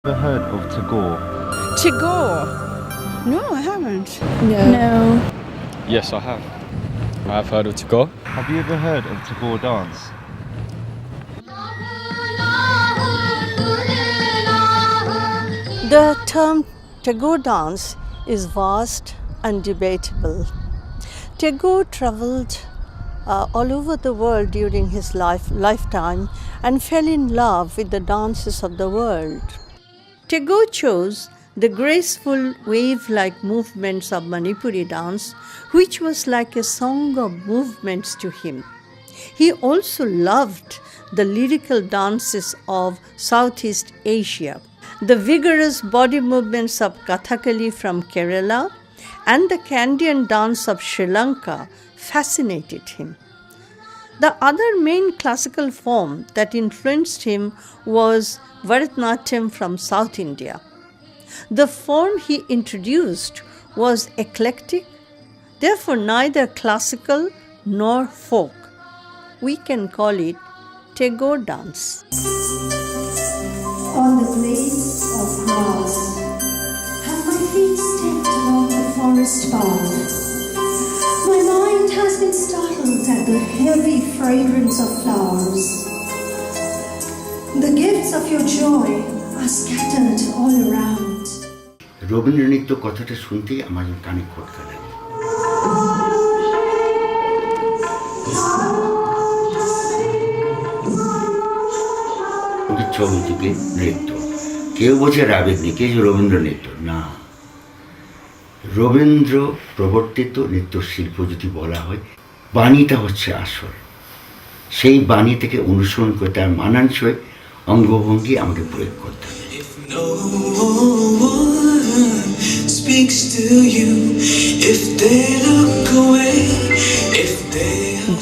Ever heard of Tagore? Tagore? No, I haven't. No. Yes, I have. I have heard of Tagore. Have you ever heard of Tagore Dance? The term Tagore dance is vast and debatable. Tagore travelled all over the world during his lifetime and fell in love with the dances of the world. Tagore chose the graceful wave-like movements of Manipuri dance, which was like a song of movements to him. He also loved the lyrical dances of Southeast Asia, the vigorous body movements of Kathakali from Kerala, and the Kandyan dance of Sri Lanka fascinated him. The other main classical form that influenced him was Bharatanatyam from South India. The form he introduced was eclectic, therefore neither classical nor folk. We can call it Tagore dance. On the blades of grass have my feet stepped along the forest path. My mind has been startled at the heavy fragrance of flowers. The gifts of your joy are scattered all around. রবীন্দ্রনৃত্য কথাটা শুনতেই আমার কানে খটকা লাগে। ছবিটিকে নৃত্য কেউ বলছে রাবিন্দ্র কেউ রবীন্দ্র নৃত্য না, রবীন্দ্র প্রবর্তিত নৃত্যশিল্প যদি বলা হয়, বাণীটা হচ্ছে আসল। সেই বাণী থেকে অনুসরণ করে তার মানানসই অঙ্গভঙ্গি আমাকে প্রয়োগ করতে হবে।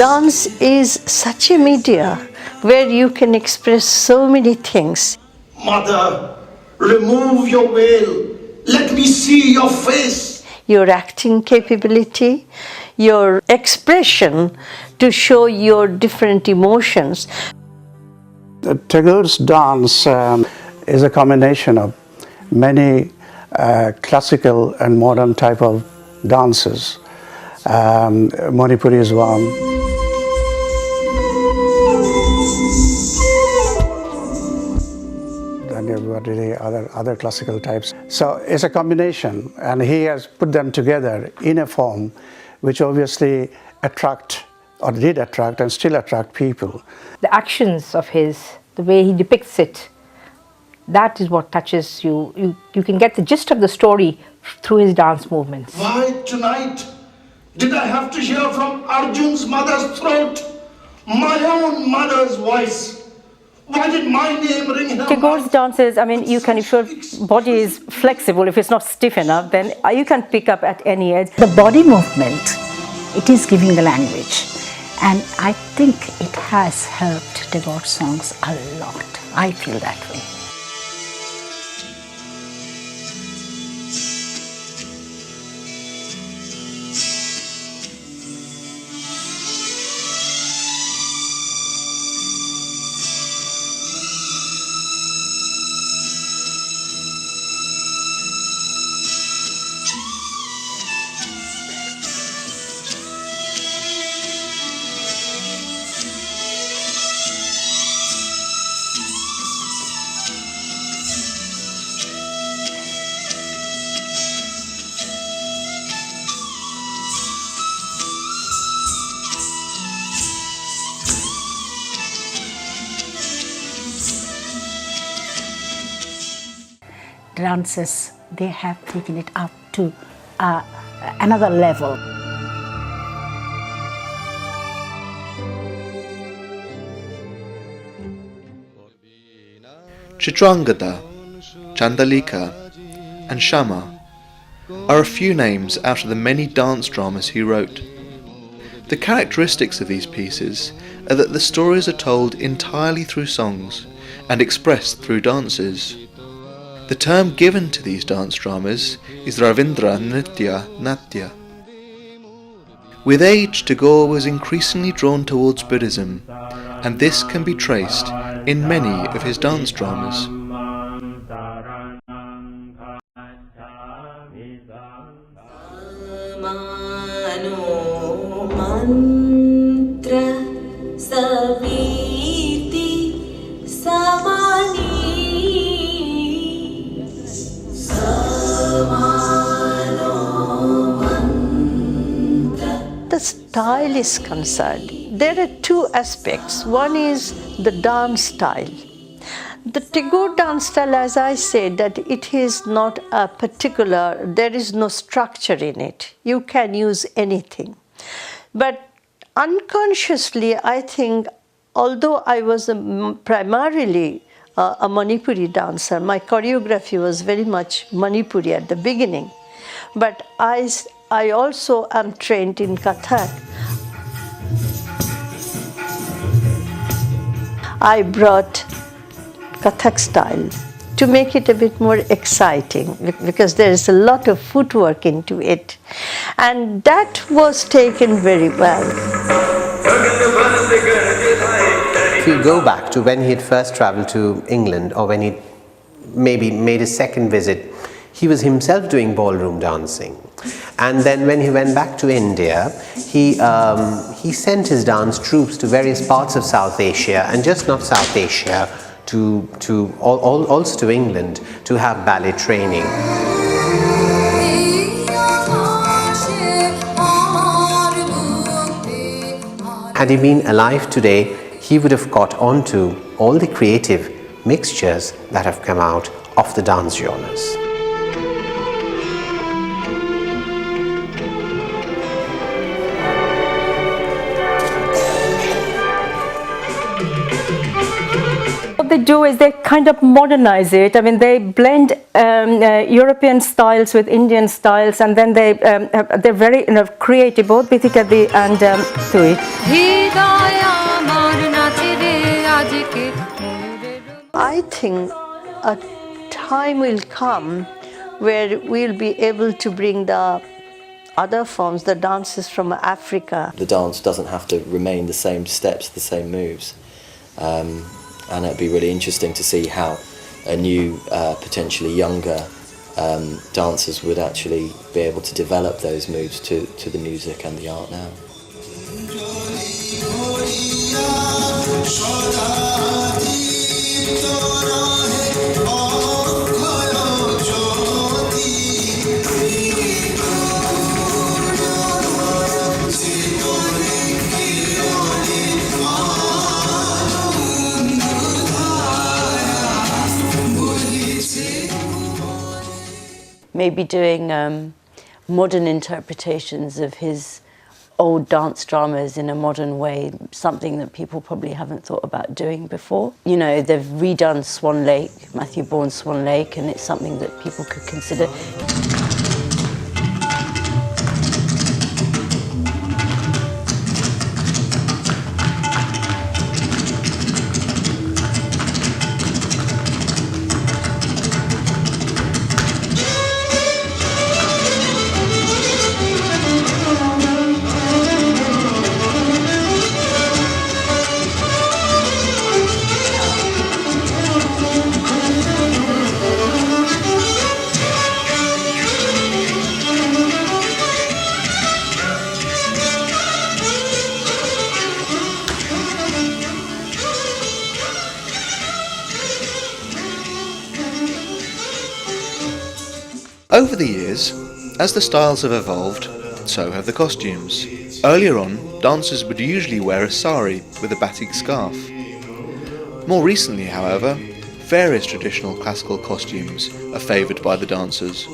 Dance is such a media where you can express so many things. Mother, remove your veil. Let me see your face. Your acting capability, your expression to show your different emotions. Tagore's dance is a combination of many classical and modern type of dances. Manipuri is one. And the other classical types. So it's a combination, and he has put them together in a form which obviously did attract and still attract people. The actions of his, the way he depicts it, that is what touches you. You can get the gist of the story through his dance movements. Why tonight did I have to hear from Arjun's mother's throat my own mother's voice? Why did my name ring in her Tagore's mouth? dances, I mean, you can, if your body is flexible, if it's not stiff enough, then you can pick up at any edge. The body movement, it is giving the language. And I think it has helped Tagore songs a lot. I feel that way. Dances, they have taken it up to another level. Chitrangada, Chandalika and Shama are a few names out of the many dance dramas he wrote. The characteristics of these pieces are that the stories are told entirely through songs and expressed through dances. The term given to these dance dramas is Rabindranath. With age, Tagore was increasingly drawn towards Buddhism, and this can be traced in many of his dance dramas. The style is concerned, there are two aspects. One is the dance style. The Tagore dance style, as I said, that it is not a particular, there is no structure in it. You can use anything. But unconsciously, I think, although I was primarily a Manipuri dancer, my choreography was very much Manipuri at the beginning. But I also am trained in Kathak. I brought Kathak style to make it a bit more exciting, because there is a lot of footwork into it. And that was taken very well. If you go back to when he had first travelled to England, or when he maybe made his second visit, he was himself doing ballroom dancing. And then when he went back to India, he sent his dance troupes to various parts of South Asia, and just not South Asia, also to England, to have ballet training. Had he been alive today, he would have caught on to all the creative mixtures that have come out of the dance genres. What they do is they kind of modernize it. I mean, they blend European styles with Indian styles, and then they're very creative, both Bithikadi and Tui. I think a time will come where we'll be able to bring the other forms, the dances from Africa. The dance doesn't have to remain the same steps, the same moves. And it'd be really interesting to see how a new, potentially younger dancers would actually be able to develop those moves to the music and the art now. Maybe doing modern interpretations of his old dance dramas in a modern way, something that people probably haven't thought about doing before. You know, they've redone Swan Lake, Matthew Bourne's Swan Lake, and it's something that people could consider. Over the years, as the styles have evolved, so have the costumes. Earlier on, dancers would usually wear a sari with a batik scarf. More recently, however, various traditional classical costumes are favoured by the dancers.